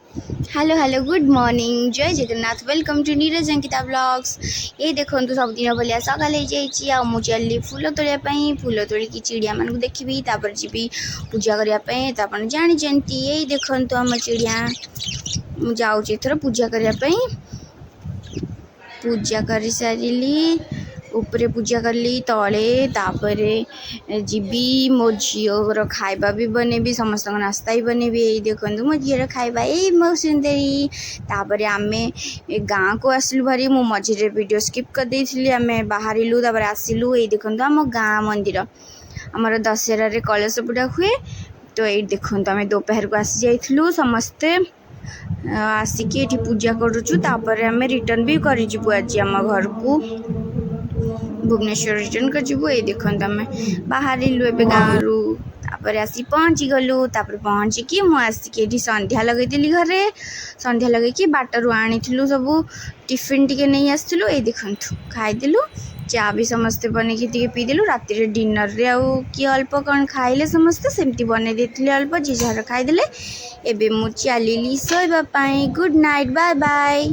Hello hello good morning जय Jagannath welcome to Neeraj Ankita blogs. ये देखो सबदिन भाया सकाल हो चली फूल तोड़ापी फूल तोड़िकी चिड़िया मानक देखी जी पूजा करने तो आप जानते यही देखु आम चिड़िया मुझे एथर पूजा करने पूजा कर सारी ऊपर पूजा कली तले तापरे जीवी मो झीर खाଇବା भी बनेबी समस्त नास्ता भी बनेबी। यही देखो मो झीर खाଇବା यही मो सुंदरी तापर आमे गाँ को आसलु भारी मु मझे वीडियो स्किप कर देइथिली आमे बाहरिलु तापर आसिलु। यही देखो आम गाँ मंदिर आमर दशहरा रे कलश बुड़ा हुए तो ये देखो आम दोपहर को आसी जाइलु समस्ते आसिकी ये पूजा करुचु तापर आमे रिटर्न भी करिजिबु आज आम घर को भुवनेश्वर रिटर्न कर जीवु। ये देखो आम बाहर गाँव रु तापर आसी पहुँची गलु तापर पहुँचिकी मुझे संध्या लगेदी घरे संध्या लगे बाटर आनी सब टिफिन टी नहीं आसलु। ये देखु खाईदेलु चा भी समस्ते बनईकी पीदेलु राति डिनर रे कि अल्प कौन खाइले समस्ते सेमती बन देते अल्प जी जार खाईदे एबे मु चली शोइबा गुड नाइट बाय बाय।